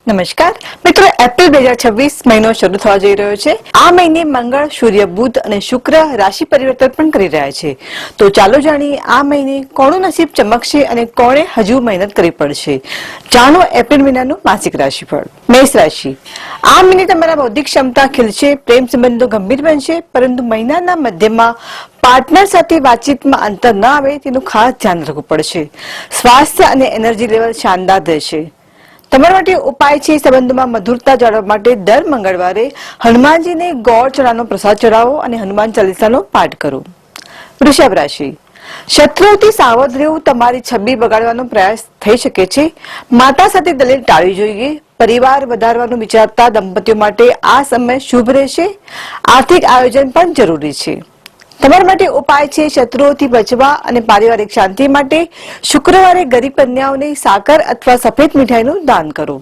નમસ્કાર મિત્રો, એપ્રિલ 2026 મહિનો શરૂ થવા જઈ રહ્યો છે. આ મહિને મંગળ, સૂર્ય, બુધ અને શુક્ર રાશિ પરિવર્તન પણ કરી રહ્યા છે. તો ચાલો જાણીએ આ મહિને કોનું નસીબ ચમકશે અને કોણે હજુ મહેનત કરવી પડશે. જાણો એપ્રિલ મહિનાનું માસિક રાશિફળ. મેષ રાશિ. આ મહિને તમારા બૌદ્ધિક ક્ષમતા ખીલશે, પ્રેમ સંબંધો ગંભીર બનશે, પરંતુ મહિનાના મધ્યમાં પાર્ટનર સાથે વાતચીતમાં અંતર ન આવે તેનું ખાસ ધ્યાન રાખવું પડશે. સ્વાસ્થ્ય અને એનર્જી લેવલ શાનદાર રહેશે. તમારા માટે ઉપાય છે સંબંધોમાં મધુરતા જાળવવા માટે દર મંગળવારે હનુમાનજીને ગોળ ચણાનો પ્રસાદ ચડાવો અને હનુમાન ચાલીસાનો પાઠ કરો. વૃષભ રાશિ. શત્રુઓથી સાવધ રહેવું તમારી છબી બગાડવાનો પ્રયાસ થઈ શકે છે. માતા સાથે દલીલ ટાળવી જોઈએ. પરિવાર વધારવાનું વિચારતા દંપતીઓ માટે આ સમય શુભ રહેશે. આર્થિક આયોજન પણ જરૂરી છે. તમારા માટે ઉપાય છે શત્રુઓથી બચવા અને પારિવારિક શાંતિ માટે શુક્રવારે ગરીબ કન્યાઓને સાકર અથવા સફેદ મીઠાઈનું દાન કરો.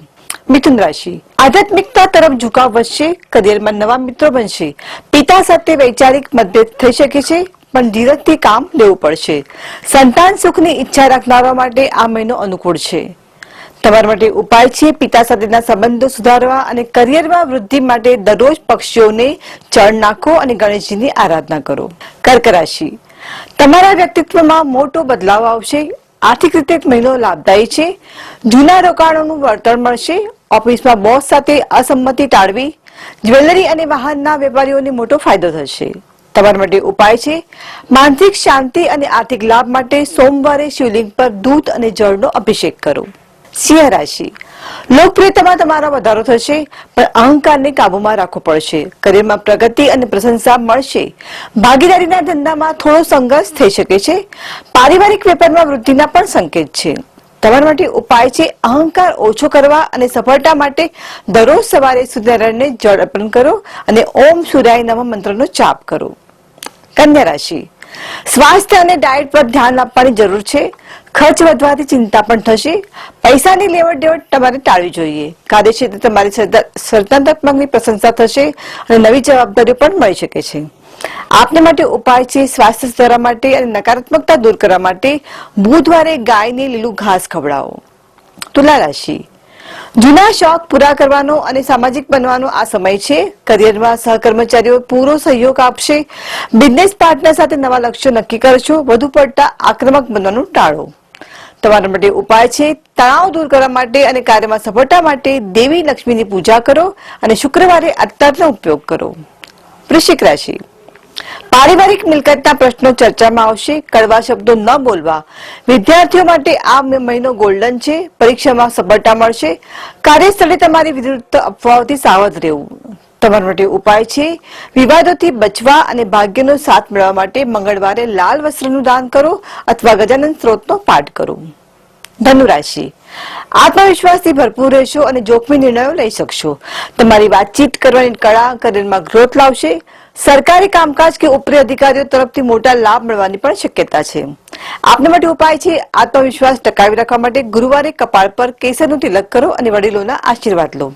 મિથુન રાશિ. આધ્યાત્મિકતા તરફ ઝુકાવ વધશે, કરિયરમાં નવા મિત્રો બનશે. પિતા સાથે વૈચારિક મતભેદ થઈ શકે છે, પણ ધીરજથી કામ લેવું પડશે. સંતાન સુખની ઈચ્છા રાખનારા માટે આ મહિનો અનુકૂળ છે. તમારા માટે ઉપાય છે પિતા સાથેના સંબંધો સુધારવા અને કરિયરમાં વૃદ્ધિ માટે દરરોજ પક્ષીઓને ચણ નાખો અને ગણેશજીની આરાધના કરો. કર્ક રાશિ. તમારા વ્યક્તિત્વમાં મોટો બદલાવ આવશે. આર્થિક રીતે મહિનો લાભદાયી છે. જૂના રોકાણોનું વળતર મળશે. ઓફિસમાં બોસ સાથે અસંમતિ ટાળવી. જ્વેલરી અને વાહનના વેપારીઓને મોટો ફાયદો થશે. તમારા માટે ઉપાય છે માનસિક શાંતિ અને આર્થિક લાભ માટે સોમવારે શિવલિંગ પર દૂધ અને જળનો અભિષેક કરો. સિંહ રાશિ. લોકપ્રિયતામાં તમારો વધારો થશે, પણ અહંકારને કાબુમાં રાખવો પડશે. કરિયરમાં પ્રગતિ અને પ્રશંસા મળશે. ભાગીદારીના ધંધામાં થોડો સંઘર્ષ થઈ શકે છે. પારિવારિક વેપારમાં વૃદ્ધિના પણ સંકેત છે. તમારા માટે ઉપાય છે અહંકાર ઓછો કરવા અને સફળતા માટે દરરોજ સવારે સૂર્યનારાયણને જળ અર્પણ કરો અને ઓમ સૂર્યાય નમઃ મંત્રનો જાપ કરો. કન્યા રાશિ. સ્વાસ્થ્ય અને ડાયટ પર ધ્યાન આપવાની જરૂર છે. ખર્ચ વધવાથી ચિંતા પણ થશે. પૈસાની લેવડ દેવડ તમારે ટાળવી જોઈએ. કાર્યક્ષેત્રે તમારી સર્જનાત્મકની પ્રશંસા થશે અને નવી જવાબદારીઓ પણ મળી શકે છે. આપને માટે ઉપાય છે સ્વાસ્થ્ય સુધારવા માટે અને નકારાત્મકતા દૂર કરવા માટે બુધવારે ગાયને લીલું ઘાસ ખવડાવો. તુલા રાશિ. જૂના શોખ પૂરા કરવાનો અને સામાજિક બનવાનો આ સમય છે. કરિયરમાં સહકર્મચારીઓ પૂરો સહયોગ આપશે. બિઝનેસ પાર્ટનર સાથે નવા લક્ષ્યો નક્કી કરશો. વધુ પડતા આક્રમક બનવાનું ટાળો. તમારા માટે ઉપાય છે તણાવ દૂર કરવા માટે અને કાર્યમાં સફળતા માટે દેવી લક્ષ્મીની પૂજા કરો અને શુક્રવારે અત્તરનો ઉપયોગ કરો. વૃશ્ચિક રાશિ. પારિવારિક મિલકતના પ્રશ્નો ચર્ચામાં આવશે. કડવા શબ્દો ન બોલવા. વિદ્યાર્થીઓ માટે આ મહિનો ગોલ્ડન છે. પરીક્ષામાં સફળતા મળશે. કાર્યસ્થળે તમારી વિરુદ્ધ અફવાઓથી સાવધ રહેવું. તમારા માટે ઉપાય છે વિવાદોથી બચવા અને ભાગ્યનો સાથ મેળવવા માટે મંગળવારે લાલ વસ્ત્રનું દાન કરો અથવા ગજાનન સ્ત્રોતનો પાઠ કરો. ધનુ રાશિ. આત્મવિશ્વાસથી ભરપૂર રહેશો અને જોખમી નિર્ણયો લઈ શકશો. તમારી વાતચીત કરવાની કળા કરિયરમાં ગ્રોથ લાવશે. સરકારી કામકાજ કે ઉપરી અધિકારીઓ તરફથી મોટા લાભ મળવાની પણ શક્યતા છે. આપના માટે ઉપાય છે આત્મવિશ્વાસ ટકાવી રાખવા માટે ગુરુવારે કપાળ પર કેસરનું તિલક કરો અને વડીલોના આશીર્વાદ લો.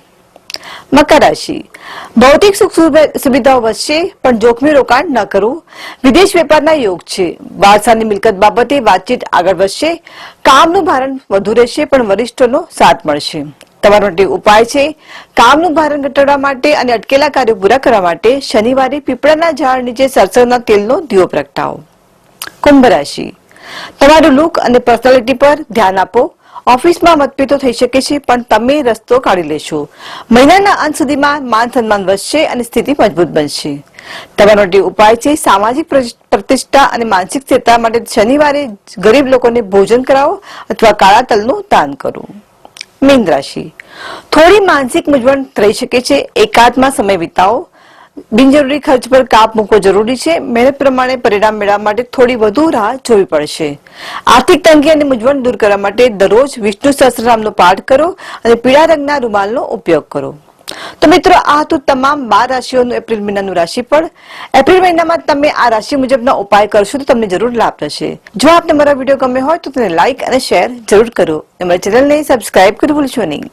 મકર રાશિ. ભૌતિક સુખ સુવિધાઓ વધશે, પણ જોખમી રોકાણ ન કરવું. વિદેશ વેપારના યોગ છે. વારસાની મિલકત બાબતે વાતચીત આગળ વધશે. કામનું ભારણ વધુ રહેશે, પણ વરિષ્ઠોનો સાથ મળશે. તમારા માટે ઉપાય છે કામનું ભારણ ઘટાડવા માટે અને અટકેલા કાર્યો પૂરા કરવા માટે શનિવારે પીપળાના ઝાડ નીચે સરસવના તેલનો દીવો પ્રગટાવો. કુંભ રાશિ. તમારું લુક અને પર્સનાલિટી પર ધ્યાન આપો. ઓફિસમાં મતભેદો થઈ શકે છે, પણ તમે રસ્તો કાઢી લેશો. મહિનાના અંત સુધીમાં માન સન્માન વધશે અને સ્થિતિ મજબૂત બનશે. તમારા માટે ઉપાય છે સામાજિક પ્રતિષ્ઠા અને માનસિક સ્થિરતા માટે શનિવારે ગરીબ લોકોને ભોજન કરાવો અથવા કાળા તલનું દાન કરો. મીન રાશિ. થોડી માનસિક મૂંઝવણ થઈ શકે છે. એકાંતમાં સમય વિતાવો. બિનજરૂરી ખર્ચ પર કાપ મૂકવો જરૂરી છે. મહેનત પ્રમાણે પરિણામ મેળવવા માટે થોડી વધુ રાહ જોવી પડશે. આર્થિક તંગી અને મૂંઝવણ દૂર કરવા માટે દરરોજ વિષ્ણુ સહસ્ત્રનામનો પાઠ કરો અને પીળા રંગના રૂમાલનો ઉપયોગ કરો. તો મિત્રો, આ હતું તમામ 12 રાશિઓનું એપ્રિલ મહિનાનું રાશિફળ. એપ્રિલ મહિનામાં તમે આ રાશિ મુજબના ઉપાય કરશો તો તમને જરૂર લાભ થશે. જો આપને મારા વિડીયો ગમે હોય તો તેને લાઈક અને શેર જરૂર કરો. અમારી ચેનલને સબસ્ક્રાઇબ કરવું ભૂલશો નહીં.